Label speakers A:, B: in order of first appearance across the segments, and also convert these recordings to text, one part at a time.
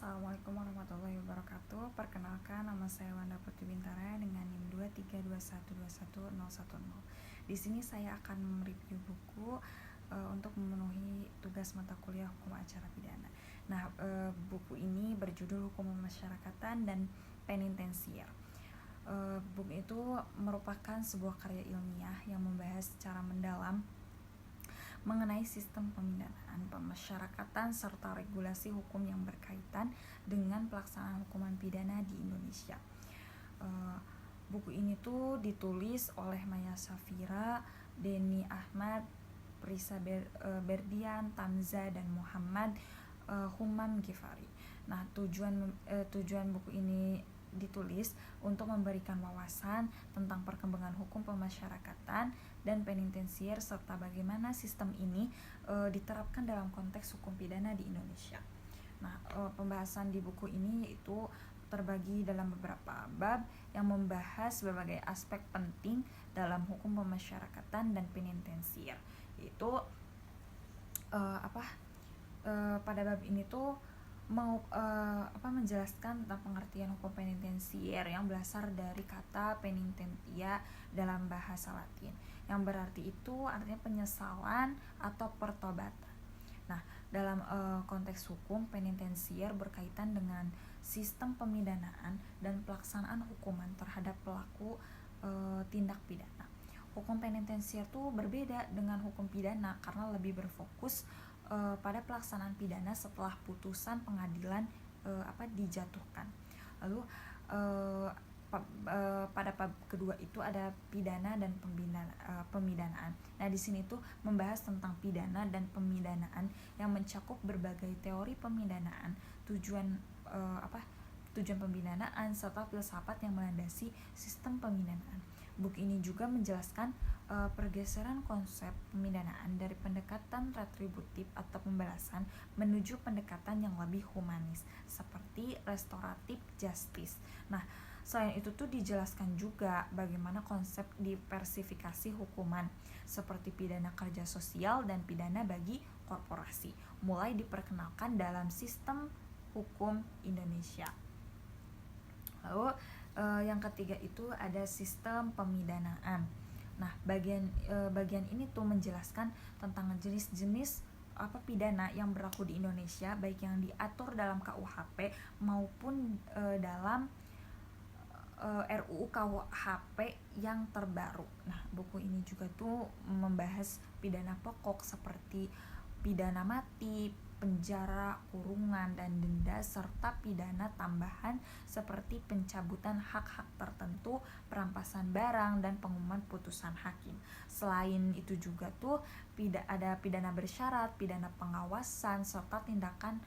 A: Assalamualaikum warahmatullahi wabarakatuh. Perkenalkan, nama saya Wanda Putri Bintara dengan NIM 232121010. Di sini saya akan mereview buku untuk memenuhi tugas mata kuliah Hukum Acara Pidana. Nah, buku ini berjudul Hukum Pemasyarakatan dan Penitensier. Buku itu merupakan sebuah karya ilmiah yang membahas secara mendalam mengenai sistem pemindanaan, pemasyarakatan, serta regulasi hukum yang berkaitan dengan pelaksanaan hukuman pidana di Indonesia. Buku ini tuh ditulis oleh Maya Safira, Denny Ahmad, Prisa Berdian, Tamza, dan Muhammad Humam Ghifari. Nah, tujuan buku ini ditulis untuk memberikan wawasan tentang perkembangan hukum pemasyarakatan dan penitensier serta bagaimana sistem ini diterapkan dalam konteks hukum pidana di Indonesia. Nah, pembahasan di buku ini itu terbagi dalam beberapa bab yang membahas berbagai aspek penting dalam hukum pemasyarakatan dan penitensier. Yaitu pada bab ini tuh menjelaskan tentang pengertian hukum penitensier yang berasal dari kata penitentia dalam bahasa Latin, yang berarti itu artinya penyesalan atau pertobatan. Nah, dalam konteks hukum penitensier berkaitan dengan sistem pemidanaan dan pelaksanaan hukuman terhadap pelaku tindak pidana. Hukum penitensier itu berbeda dengan hukum pidana karena lebih berfokus pada pelaksanaan pidana setelah putusan pengadilan dijatuhkan. Lalu pada bab kedua itu ada pidana dan pemidanaan. Nah, di sini tuh membahas tentang pidana dan pemidanaan yang mencakup berbagai teori pemidanaan, tujuan pemidanaan serta filsafat yang melandasi sistem pemidanaan. Buku ini juga menjelaskan pergeseran konsep pemidanaan dari pendekatan retributif atau pembalasan menuju pendekatan yang lebih humanis seperti restoratif justice. Nah, selain itu tuh dijelaskan juga bagaimana konsep diversifikasi hukuman seperti pidana kerja sosial dan pidana bagi korporasi mulai diperkenalkan dalam sistem hukum Indonesia. Lalu yang ketiga itu ada sistem pemidanaan. Nah, bagian ini tuh menjelaskan tentang jenis-jenis pidana yang berlaku di Indonesia, baik yang diatur dalam KUHP maupun dalam RUU KUHP yang terbaru. Nah, buku ini juga tuh membahas pidana pokok seperti pidana mati, penjara, kurungan, dan denda, serta pidana tambahan seperti pencabutan hak-hak tertentu, perampasan barang, dan pengumuman putusan hakim. Selain itu juga tuh ada pidana bersyarat, pidana pengawasan, serta tindakan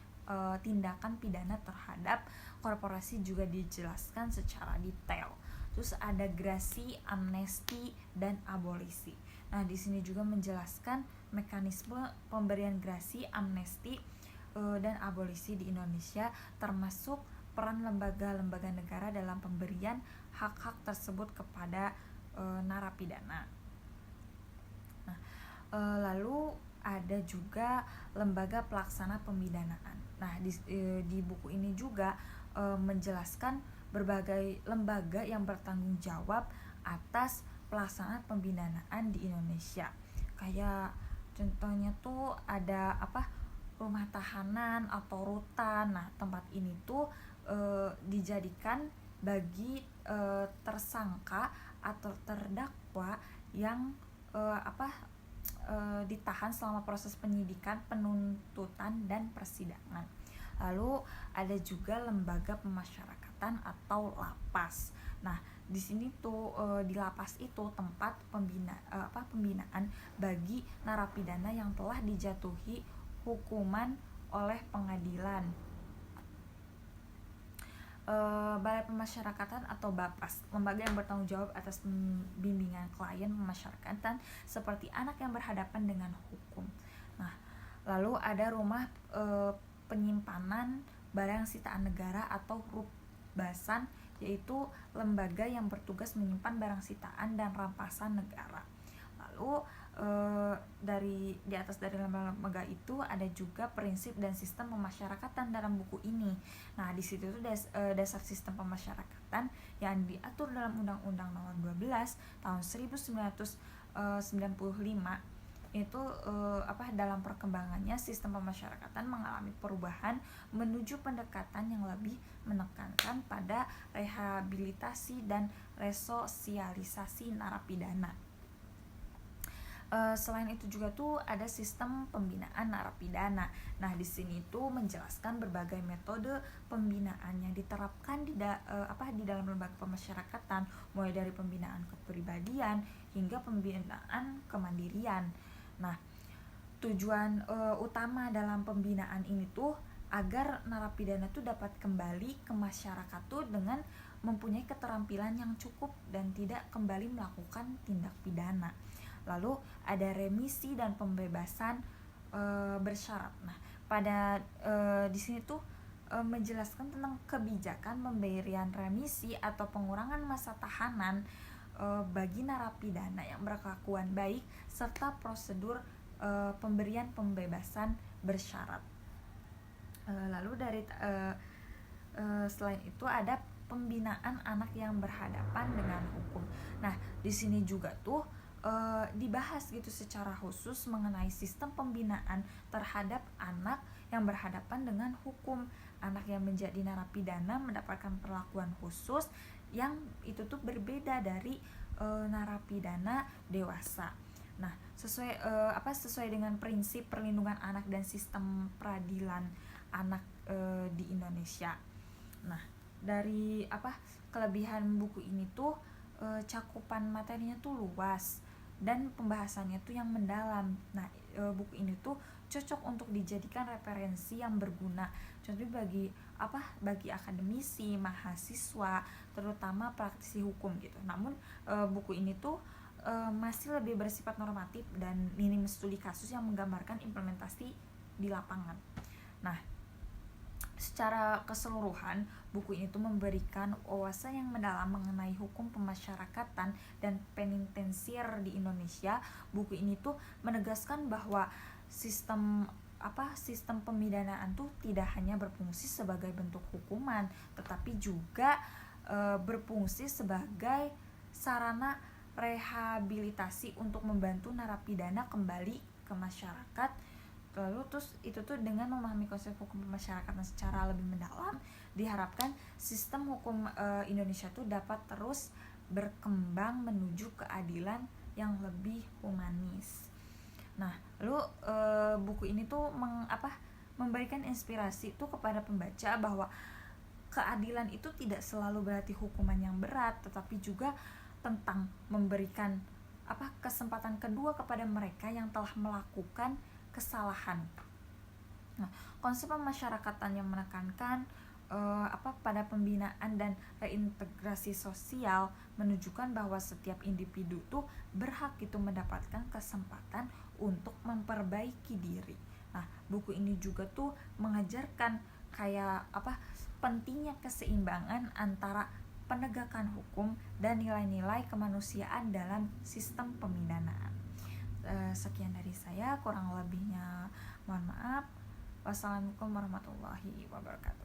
A: pidana terhadap korporasi juga dijelaskan secara detail. Terus ada grasi, amnesti, dan abolisi. Nah, di sini juga menjelaskan mekanisme pemberian grasi, amnesti, dan abolisi di Indonesia, termasuk peran lembaga-lembaga negara dalam pemberian hak-hak tersebut kepada narapidana. Nah, lalu ada juga lembaga pelaksana pemidanaan. Nah, di buku ini juga menjelaskan berbagai lembaga yang bertanggung jawab atas pelaksanaan pemidanaan di Indonesia. Kayak contohnya tuh ada rumah tahanan atau rutan. Nah, tempat ini tuh dijadikan bagi tersangka atau terdakwa yang ditahan selama proses penyidikan, penuntutan, dan persidangan. Lalu ada juga lembaga pemasyarakatan atau lapas. Nah, di sini tuh di lapas itu tempat pembinaan bagi narapidana yang telah dijatuhi hukuman oleh pengadilan. Balai Pemasyarakatan atau BAPAS, lembaga yang bertanggung jawab atas bimbingan klien pemasyarakatan seperti anak yang berhadapan dengan hukum. Nah, lalu ada rumah penyimpanan barang sitaan negara atau RUPBASAN, yaitu lembaga yang bertugas menyimpan barang sitaan dan rampasan negara. Lalu di atas dari lembaga itu ada juga prinsip dan sistem pemasyarakatan dalam buku ini. Nah, di situ tuh dasar sistem pemasyarakatan yang diatur dalam Undang-Undang Nomor 12 tahun 1995 itu dalam perkembangannya sistem pemasyarakatan mengalami perubahan menuju pendekatan yang lebih menekankan pada rehabilitasi dan resosialisasi narapidana. Selain itu juga tuh ada sistem pembinaan narapidana. Nah, di sini tuh menjelaskan berbagai metode pembinaan yang diterapkan di dalam lembaga pemasyarakatan, mulai dari pembinaan kepribadian hingga pembinaan kemandirian. Nah, tujuan utama dalam pembinaan ini tuh agar narapidana tuh dapat kembali ke masyarakat tuh dengan mempunyai keterampilan yang cukup dan tidak kembali melakukan tindak pidana. Lalu ada remisi dan pembebasan bersyarat. Nah, pada di sini tuh menjelaskan tentang kebijakan pemberian remisi atau pengurangan masa tahanan bagi narapidana yang berkelakuan baik serta prosedur pemberian pembebasan bersyarat. Lalu dari selain itu ada pembinaan anak yang berhadapan dengan hukum. Nah, di sini juga tuh dibahas gitu secara khusus mengenai sistem pembinaan terhadap anak yang berhadapan dengan hukum. Anak yang menjadi narapidana mendapatkan perlakuan khusus yang itu tuh berbeda dari narapidana dewasa. Nah, sesuai dengan prinsip perlindungan anak dan sistem peradilan anak di Indonesia. Nah, dari kelebihan buku ini tuh cakupan materinya tuh luas dan pembahasannya tuh yang mendalam. Nah, buku ini tuh cocok untuk dijadikan referensi yang berguna, contoh bagi akademisi, mahasiswa, terutama praktisi hukum gitu. Namun buku ini tuh masih lebih bersifat normatif dan minim studi kasus yang menggambarkan implementasi di lapangan. Nah, secara keseluruhan, buku ini tuh memberikan wawasan yang mendalam mengenai hukum pemasyarakatan dan penitensier di Indonesia. Buku ini tuh menegaskan bahwa sistem pemidanaan tuh tidak hanya berfungsi sebagai bentuk hukuman, tetapi juga berfungsi sebagai sarana rehabilitasi untuk membantu narapidana kembali ke masyarakat. Lalu terus itu tuh dengan memahami konsep hukum pemasyarakatan secara lebih mendalam, diharapkan sistem hukum Indonesia tuh dapat terus berkembang menuju keadilan yang lebih humanis. Nah, lalu buku ini tuh memberikan inspirasi tuh kepada pembaca bahwa keadilan itu tidak selalu berarti hukuman yang berat, tetapi juga tentang memberikan kesempatan kedua kepada mereka yang telah melakukan kesalahan. Nah, konsep pemasyarakatan yang menekankan pada pembinaan dan reintegrasi sosial menunjukkan bahwa setiap individu tuh berhak itu mendapatkan kesempatan untuk memperbaiki diri. Nah, buku ini juga tuh mengajarkan pentingnya keseimbangan antara penegakan hukum dan nilai-nilai kemanusiaan dalam sistem pemidanaan. Sekian dari saya, kurang lebihnya mohon maaf. Wassalamualaikum warahmatullahi wabarakatuh.